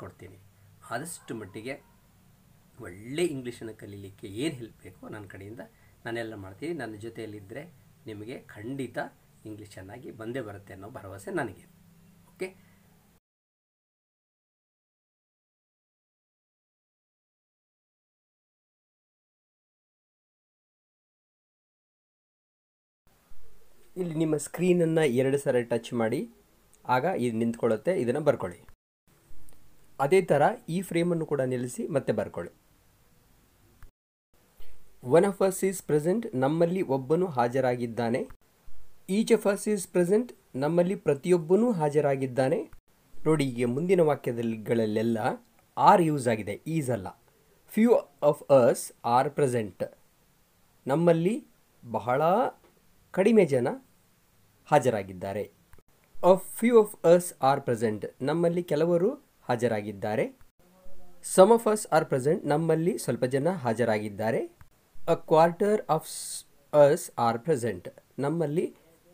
ಕೊಡ್ತೀನಿ. ಆದಷ್ಟು ಮಟ್ಟಿಗೆ ಒಳ್ಳೆ ಇಂಗ್ಲೀಷನ್ನು ಕಲೀಲಿಕ್ಕೆ ಏನು ಹೆಲ್ಪ್ ಬೇಕೋ ನನ್ನ ಕಡೆಯಿಂದ ನಾನೆಲ್ಲ ಮಾಡ್ತೀನಿ. ನನ್ನ ಜೊತೆಯಲ್ಲಿದ್ದರೆ ನಿಮಗೆ ಖಂಡಿತ ಇಂಗ್ಲೀಷ್ ಚೆನ್ನಾಗಿ ಬಂದೇ ಬರುತ್ತೆ ಅನ್ನೋ ಭರವಸೆ ನನಗೆ. ಓಕೆ, ಇಲ್ಲಿ ನಿಮ್ಮ ಸ್ಕ್ರೀನನ್ನು 2 ಸಲ ಟಚ್ ಮಾಡಿ, ಆಗ ಇದು ನಿಂತ್ಕೊಳ್ಳುತ್ತೆ. ಇದನ್ನು ಬರ್ಕೊಳ್ಳಿ. ಅದೇ ಥರ ಈ ಫ್ರೇಮನ್ನು ಕೂಡ ನಿಲ್ಲಿಸಿ ಮತ್ತೆ ಬರ್ಕೊಳ್ಳಿ. One of us is present, ನಮ್ಮಲ್ಲಿ ಒಬ್ಬನು ಹಾಜರಾಗಿದ್ದಾನೆ. Each of us is present, ನಮ್ಮಲ್ಲಿ ಪ್ರತಿಯೊಬ್ಬನೂ ಹಾಜರಾಗಿದ್ದಾನೆ. ನೋಡಿ, ಈಗ ಮುಂದಿನ ವಾಕ್ಯಗಳಲ್ಲೆಲ್ಲ ಆರ್ ಯೂಸ್ ಆಗಿದೆ, ಈಸ್ ಅಲ್ಲ. Few of us are present, ನಮ್ಮಲ್ಲಿ ಬಹಳ ಕಡಿಮೆ ಜನ ಹಾಜರಾಗಿದ್ದಾರೆ. Of few of us are present, ನಮ್ಮಲ್ಲಿ ಕೆಲವರು ಹಾಜರಾಗಿದ್ದಾರೆ. Some of us are present, ನಮ್ಮಲ್ಲಿ ಸ್ವಲ್ಪ ಜನ ಹಾಜರಾಗಿದ್ದಾರೆ. A quarter of us are present, ನಮ್ಮಲ್ಲಿ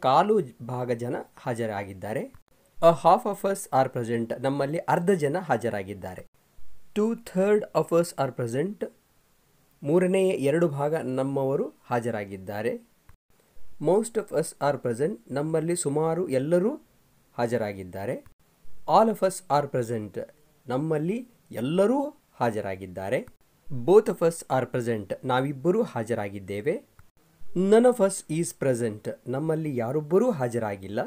ಕಾಲು ಭಾಗ ಜನ ಹಾಜರಾಗಿದ್ದಾರೆ. A half of us are present, ನಮ್ಮಲ್ಲಿ ಅರ್ಧ ಜನ ಹಾಜರಾಗಿದ್ದಾರೆ. 2/3 ಆಫ್ ಅಸ್ ಆರ್ ಪ್ರೆಸೆಂಟ್, 3/2 ಭಾಗ ನಮ್ಮವರು ಹಾಜರಾಗಿದ್ದಾರೆ. Most of us are present, ನಮ್ಮಲ್ಲಿ ಸುಮಾರು ಎಲ್ಲರೂ ಹಾಜರಾಗಿದ್ದಾರೆ. All of us are present, ನಮ್ಮಲ್ಲಿ ಎಲ್ಲರೂ ಹಾಜರಾಗಿದ್ದಾರೆ. Both of us are present, ನಾವಿಬ್ಬರೂ ಹಾಜರಾಗಿದ್ದೇವೆ. None of us is present, ನಮ್ಮಲ್ಲಿ ಯಾರೊಬ್ಬರೂ ಹಾಜರಾಗಿಲ್ಲ.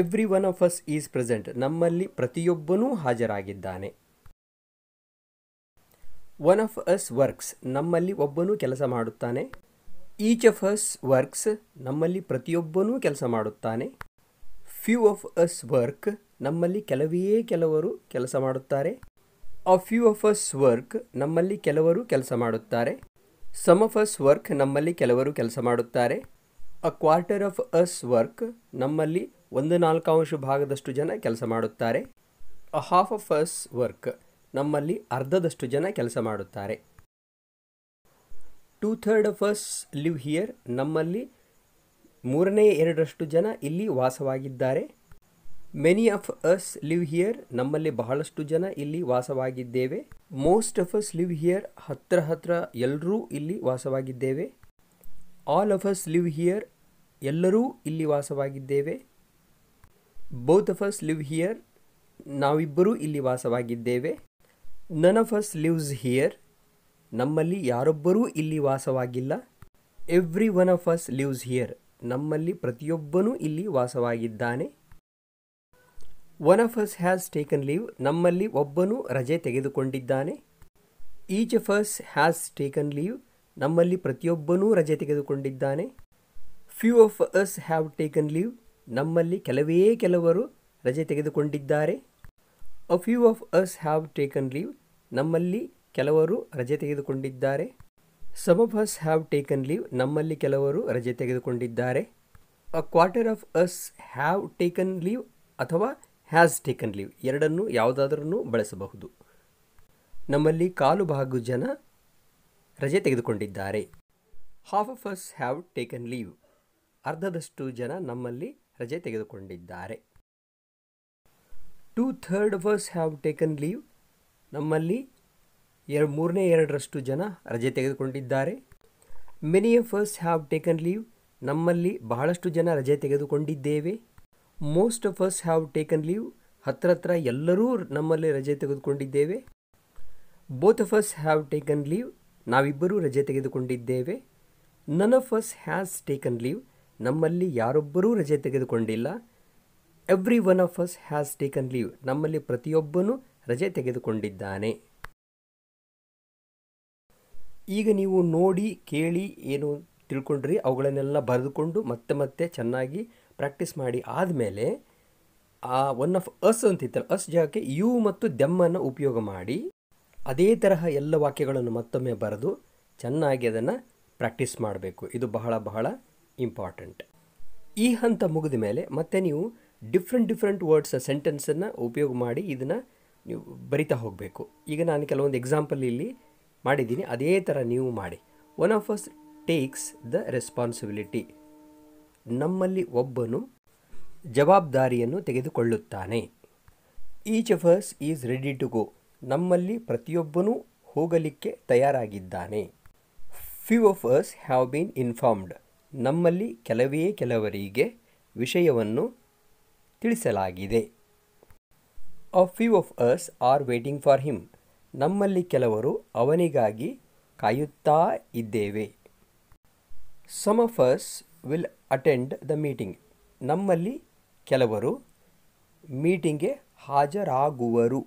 Every one of us is present, ನಮ್ಮಲ್ಲಿ ಪ್ರತಿಯೊಬ್ಬನೂ ಹಾಜರಾಗಿದ್ದಾನೆ. ಒನ್ ಆಫ್ ಅಸ್ ವರ್ಕ್ಸ್, ನಮ್ಮಲ್ಲಿ ಒಬ್ಬನು ಕೆಲಸ ಮಾಡುತ್ತಾನೆ. ಈಚ್ ಆಫ್ ಅಸ್ ವರ್ಕ್ಸ್, ನಮ್ಮಲ್ಲಿ ಪ್ರತಿಯೊಬ್ಬನೂ ಕೆಲಸ ಮಾಡುತ್ತಾನೆ. ಫ್ಯೂ ಆಫ್ ಅಸ್ ವರ್ಕ್, ನಮ್ಮಲ್ಲಿ ಕೆಲವರು ಕೆಲಸ ಮಾಡುತ್ತಾರೆ. ಅ ಫ್ಯೂ ಆಫ್ ಅಸ್ ವರ್ಕ್, ನಮ್ಮಲ್ಲಿ ಕೆಲವರು ಕೆಲಸ ಮಾಡುತ್ತಾರೆ. ಸಮ್ ಆಫ್ ಅಸ್ ವರ್ಕ್, ನಮ್ಮಲ್ಲಿ ಕೆಲವರು ಕೆಲಸ ಮಾಡುತ್ತಾರೆ. ಅ ಕ್ವಾರ್ಟರ್ ಆಫ್ ಅಸ್ ವರ್ಕ್, ನಮ್ಮಲ್ಲಿ 1/4 ಭಾಗದಷ್ಟು ಜನ ಕೆಲಸ ಮಾಡುತ್ತಾರೆ. ಅ ಹಾಫ್ ಆಫ್ ಅಸ್ ವರ್ಕ್, ನಮ್ಮಲ್ಲಿ ಅರ್ಧದಷ್ಟು ಜನ ಕೆಲಸ ಮಾಡುತ್ತಾರೆ. 2/3 ಆಫ್ ಅಸ್ ಲಿವ್ ಹಿಯರ್, ನಮ್ಮಲ್ಲಿ 3/2 ಜನ ಇಲ್ಲಿ ವಾಸವಾಗಿದ್ದಾರೆ. Many of us live here, ನಮ್ಮಲ್ಲಿ ಬಹಳಷ್ಟು ಜನ ಇಲ್ಲಿ ವಾಸವಾಗಿದ್ದೇವೆ. Most of us live here, ಹತ್ರ ಎಲ್ಲರೂ ಇಲ್ಲಿ ವಾಸವಾಗಿದ್ದೇವೆ. All of us live here, ಎಲ್ಲರೂ ಇಲ್ಲಿ ವಾಸವಾಗಿದ್ದೇವೆ. Both of us live here, ನಾವಿಬ್ಬರೂ ಇಲ್ಲಿ ವಾಸವಾಗಿದ್ದೇವೆ. ನನ್ ಆಫ್ ಅಸ್ ಲಿವ್ಸ್ ಹಿಯರ್, ನಮ್ಮಲ್ಲಿ ಯಾರೊಬ್ಬರೂ ಇಲ್ಲಿ ವಾಸವಾಗಿಲ್ಲ. Every one of us lives here, ನಮ್ಮಲ್ಲಿ ಪ್ರತಿಯೊಬ್ಬನೂ ಇಲ್ಲಿ ವಾಸವಾಗಿದ್ದಾನೆ. One of us has taken leave, ನಮ್ಮಲ್ಲಿ ಒಬ್ಬನು ರಜೆ ತೆಗೆದುಕೊಂಡಿದ್ದಾನೆ. Each of us has taken leave, ನಮ್ಮಲ್ಲಿ ಪ್ರತಿಯೊಬ್ಬನೂ ರಜೆ ತೆಗೆದುಕೊಂಡಿದ್ದಾನೆ. Few of us have taken leave, ನಮ್ಮಲ್ಲಿ ಕೆಲವರು ರಜೆ ತೆಗೆದುಕೊಂಡಿದ್ದಾರೆ. A few of us have taken leave, ನಮ್ಮಲ್ಲಿ ಕೆಲವರು ರಜೆ ತೆಗೆದುಕೊಂಡಿದ್ದಾರೆ. Some of us have taken leave, ನಮ್ಮಲ್ಲಿ ಕೆಲವರು ರಜೆ ತೆಗೆದುಕೊಂಡಿದ್ದಾರೆ. A quarter of us have taken leave ಅಥವಾ ಹ್ಯಾಸ್ ಟೇಕನ್ ಲೀವ್, ಎರಡನ್ನೂ ಯಾವುದಾದ್ರೂ ಬಳಸಬಹುದು. ನಮ್ಮಲ್ಲಿ ಕಾಲು ಭಾಗ ಜನ ರಜೆ ತೆಗೆದುಕೊಂಡಿದ್ದಾರೆ. Half of us have taken leave, ಅರ್ಧದಷ್ಟು ಜನ ನಮ್ಮಲ್ಲಿ ರಜೆ ತೆಗೆದುಕೊಂಡಿದ್ದಾರೆ. 2/3 of us have taken leave, ನಮ್ಮಲ್ಲಿ 3/2 ಜನ ರಜೆ ತೆಗೆದುಕೊಂಡಿದ್ದಾರೆ. Many of us have taken leave, ನಮ್ಮಲ್ಲಿ ಬಹಳಷ್ಟು ಜನ ರಜೆ ತೆಗೆದುಕೊಂಡಿದ್ದೇವೆ. Most of us have taken leave, ಹತ್ರ ಎಲ್ಲರೂ ನಮ್ಮಲ್ಲಿ ರಜೆ ತೆಗೆದುಕೊಂಡಿದ್ದೇವೆ. Both of us have taken leave, ನಾವಿಬ್ಬರೂ ರಜೆ ತೆಗೆದುಕೊಂಡಿದ್ದೇವೆ. ನನ್ of us has taken leave, ನಮ್ಮಲ್ಲಿ ಯಾರೊಬ್ಬರೂ ರಜೆ ತೆಗೆದುಕೊಂಡಿಲ್ಲ. Every one of us has taken leave, ನಮ್ಮಲ್ಲಿ ಪ್ರತಿಯೊಬ್ಬನೂ ರಜೆ ತೆಗೆದುಕೊಂಡಿದ್ದಾನೆ. ಈಗ ನೀವು ನೋಡಿ ಕೇಳಿ ಏನು ತಿಳ್ಕೊಂಡ್ರಿ ಅವುಗಳನ್ನೆಲ್ಲ ಬರೆದುಕೊಂಡು ಮತ್ತೆ ಚೆನ್ನಾಗಿ ಪ್ರಾಕ್ಟೀಸ್ ಮಾಡಿ ಆದಮೇಲೆ ಆ ಒನ್ ಆಫ್ ಅಸ್ ಅಂತಿತ್ತಲ್ಲ, ಅಸ್ ಜಾಗಕ್ಕೆ ಯು ಮತ್ತು ದೆಮ್ಮನ್ನು ಉಪಯೋಗ ಮಾಡಿ ಅದೇ ತರಹ ಎಲ್ಲ ವಾಕ್ಯಗಳನ್ನು ಮತ್ತೊಮ್ಮೆ ಬರೆದು ಚೆನ್ನಾಗಿ ಅದನ್ನು ಪ್ರಾಕ್ಟೀಸ್ ಮಾಡಬೇಕು. ಇದು ಬಹಳ ಇಂಪಾರ್ಟೆಂಟ್. ಈ ಹಂತ ಮುಗಿದ ಮೇಲೆ ಮತ್ತೆ ನೀವು ಡಿಫ್ರೆಂಟ್ ವರ್ಡ್ಸ್ ಸೆಂಟೆನ್ಸನ್ನು ಉಪಯೋಗ ಮಾಡಿ ಇದನ್ನು ನೀವು ಬರಿತಾ ಹೋಗಬೇಕು. ಈಗ ನಾನು ಕೆಲವೊಂದು ಎಕ್ಸಾಂಪಲ್ ಇಲ್ಲಿ ಮಾಡಿದ್ದೀನಿ, ಅದೇ ಥರ ನೀವು ಮಾಡಿ. One of us takes the responsibility, ನಮ್ಮಲ್ಲಿ ಒಬ್ಬನು ಜವಾಬ್ದಾರಿಯನ್ನು ತೆಗೆದುಕೊಳ್ಳುತ್ತಾನೆ. Each of us is ready to go. ನಮ್ಮಲ್ಲಿ ಪ್ರತಿಯೊಬ್ಬನೂ ಹೋಗಲಿಕ್ಕೆ ತಯಾರಾಗಿದ್ದಾನೆ. Few of us have been informed. ನಮ್ಮಲ್ಲಿ ಕೆಲವರಿಗೆ ವಿಷಯವನ್ನು ತಿಳಿಸಲಾಗಿದೆ. A few of us are waiting for him. ನಮ್ಮಲ್ಲಿ ಕೆಲವರು ಅವನಿಗಾಗಿ ಕಾಯುತ್ತಾ ಇದ್ದೇವೆ. Some of us will attend the meeting. ನಮ್ಮಲ್ಲಿ ಕೆಲವರು ಮೀಟಿಂಗ್ಗೆ ಹಾಜರಾಗುವರು.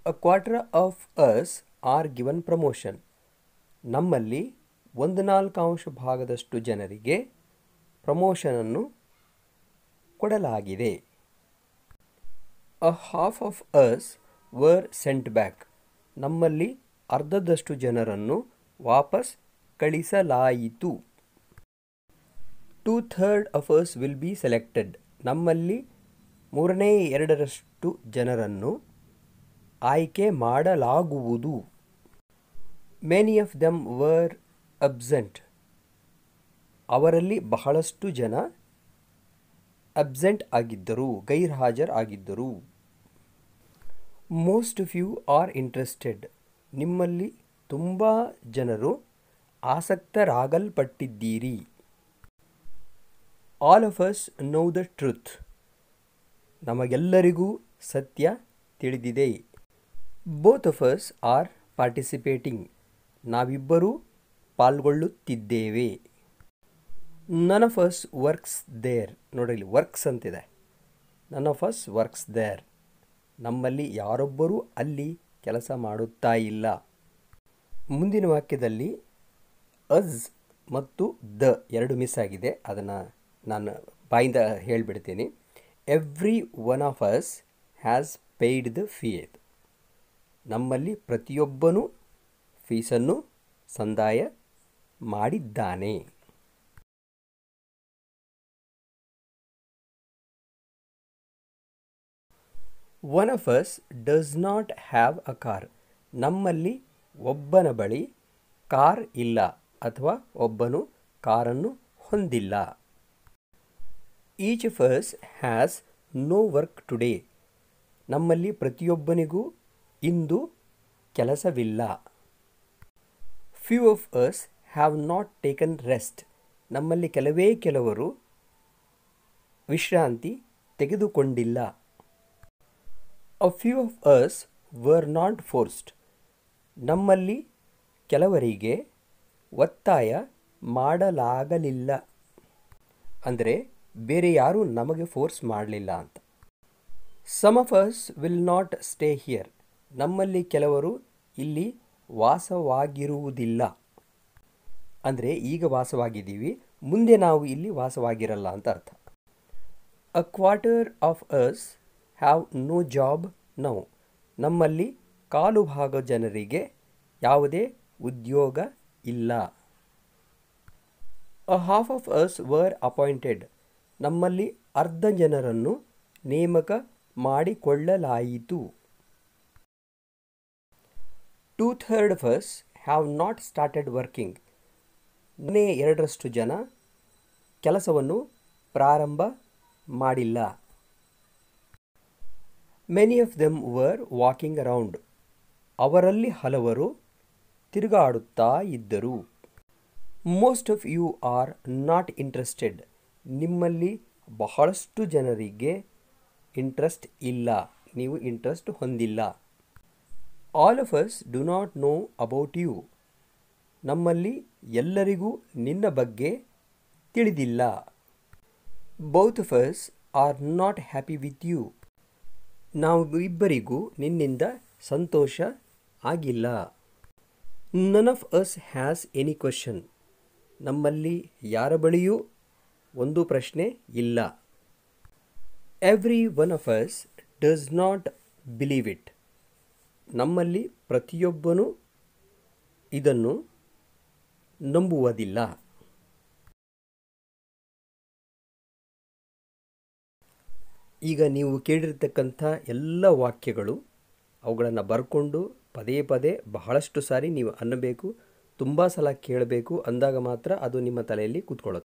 A quarter of us are given promotion. ನಮ್ಮಲ್ಲಿ 1/4 ಜನರಿಗೆ ಪ್ರಮೋಷನನ್ನು ಕೊಡಲಾಗಿದೆ. A half of us were sent back. ನಮ್ಮಲ್ಲಿ ಅರ್ಧದಷ್ಟು ಜನರನ್ನು ವಾಪಸ್ ಕಳಿಸಲಾಯಿತು. 2/3 of us will be selected. ನಮ್ಮಲ್ಲಿ 3/2 ಜನರನ್ನು ಆಯ್ಕೆ ಮಾಡಲಾಗುವುದು. Many of them were absent. ಅವರಲ್ಲಿ ಬಹಳಷ್ಟು ಜನ ಅಬ್ಸೆಂಟ್ ಆಗಿದ್ದರು, ಗೈರ್ಹಾಜರಾಗಿದ್ದರು. Most of you are interested. ನಿಮ್ಮಲ್ಲಿ ತುಂಬ ಜನರು ಆಸಕ್ತರಾಗಲ್ಪಟ್ಟಿದ್ದೀರಿ. All of us know the truth. ನಮಗೆಲ್ಲರಿಗೂ ಸತ್ಯ ತಿಳಿದಿದೆ. Both of us are participating. ನಾವಿಬ್ಬರೂ ಪಾಲ್ಗೊಳ್ಳುತ್ತಿದ್ದೇವೆ. None of us works there. ನೋಡಿರಿ, ವರ್ಕ್ಸ್ ಅಂತಿದೆ. None of us works there. ನಮ್ಮಲ್ಲಿ ಯಾರೊಬ್ಬರೂ ಅಲ್ಲಿ ಕೆಲಸ ಮಾಡುತ್ತಾ ಇಲ್ಲ. ಮುಂದಿನ ವಾಕ್ಯದಲ್ಲಿ ಅಸ್ ಮತ್ತು ದ 2 ಮಿಸ್ ಆಗಿದೆ. ಅದನ್ನು ನಾನು ಬಾಯಿಂದ ಹೇಳಿಬಿಡ್ತೀನಿ. Every one of us has paid the fee. ನಮ್ಮಲ್ಲಿ ಪ್ರತಿಯೊಬ್ಬನೂ ಫೀಸನ್ನು ಸಂದಾಯ ಮಾಡಿದ್ದಾನೆ. One of us does not have a car. ನಮ್ಮಲ್ಲಿ ಒಬ್ಬನ ಬಳಿ ಕಾರ್ ಇಲ್ಲ ಅಥವಾ ಒಬ್ಬನು ಕಾರನ್ನು ಹೊಂದಿಲ್ಲ. Each of us has no work today. ನಮ್ಮಲ್ಲಿ ಪ್ರತಿಯೊಬ್ಬನಿಗೂ ಇಂದು ಕೆಲಸವಿಲ್ಲ. Few of us have not taken rest. ನಮ್ಮಲ್ಲಿ ಕೆಲವರು ವಿಶ್ರಾಂತಿ ತೆಗೆದುಕೊಂಡಿಲ್ಲ. A few of us were not forced. ನಮ್ಮಲ್ಲಿ ಕೆಲವರಿಗೆ ಒತ್ತಾಯ ಮಾಡಲಾಗಲಿಲ್ಲ. ಅಂದರೆ ಬೇರೆ ಯಾರೂ ನಮಗೆ ಫೋರ್ಸ್ ಮಾಡಲಿಲ್ಲ ಅಂತ. Some of us will not stay here. ನಮ್ಮಲ್ಲಿ ಕೆಲವರು ಇಲ್ಲಿ ವಾಸವಾಗಿರುವುದಿಲ್ಲ. ಅಂದರೆ ಈಗ ವಾಸವಾಗಿದ್ದೀವಿ, ಮುಂದೆ ನಾವು ಇಲ್ಲಿ ವಾಸವಾಗಿರಲ್ಲ ಅಂತ ಅರ್ಥ. A quarter of us have no job now. ನಮ್ಮಲ್ಲಿ 1/4 ಜನರಿಗೆ ಯಾವುದೇ ಉದ್ಯೋಗ ಇಲ್ಲ. A half of us were appointed. ನಮ್ಮಲ್ಲಿ ಅರ್ಧ ಜನರನ್ನು ನೇಮಕ ಮಾಡಿಕೊಳ್ಳಲಾಯಿತು. 2/3 of us have not started working. 2 ಜನ ಕೆಲಸವನ್ನು ಪ್ರಾರಂಭ ಮಾಡಿಲ್ಲ. Many of them were walking around. ಅವರಲ್ಲಿ ಹಲವರು ತಿರುಗಾಡುತ್ತಾ ಇದ್ದರು. Most of you are not interested. ನಿಮ್ಮಲ್ಲಿ ಬಹಳಷ್ಟು ಜನರಿಗೆ ಇಂಟ್ರೆಸ್ಟ್ ಇಲ್ಲ, ನೀವು ಇಂಟ್ರೆಸ್ಟ್ ಹೊಂದಿಲ್ಲ. All of us do not no about you. ನಮ್ಮಲ್ಲಿ ಎಲ್ಲರಿಗೂ ನಿನ್ನ ಬಗ್ಗೆ ತಿಳಿದಿಲ್ಲ. Both of us are not happy with you. ನಾವು ಇಬ್ಬರಿಗೂ ನಿನ್ನಿಂದ ಸಂತೋಷ ಆಗಿಲ್ಲ. None of us has any question. ನಮ್ಮಲ್ಲಿ ಯಾರ ಬಳಿಯೂ ಒಂದು ಪ್ರಶ್ನೆ ಇಲ್ಲ. Every one of us does not believe it. ನಮ್ಮಲ್ಲಿ ಪ್ರತಿಯೊಬ್ಬನೂ ಇದನ್ನು ನಂಬುವುದಿಲ್ಲ. ಈಗ ನೀವು ಕೇಳಿರ್ತಕ್ಕಂಥ ಎಲ್ಲ ವಾಕ್ಯಗಳು ಅವುಗಳನ್ನು ಬರ್ಕೊಂಡು ಪದೇ ಪದೇ ಬಹಳಷ್ಟು ಸಾರಿ ನೀವು ಅನ್ನಬೇಕು, ತುಂಬ ಸಲ ಕೇಳಬೇಕು. ಅಂದಾಗ ಮಾತ್ರ ಅದು ನಿಮ್ಮ ತಲೆಯಲ್ಲಿ ಕೂತ್ಕೊಳ್ಳುತ್ತೆ.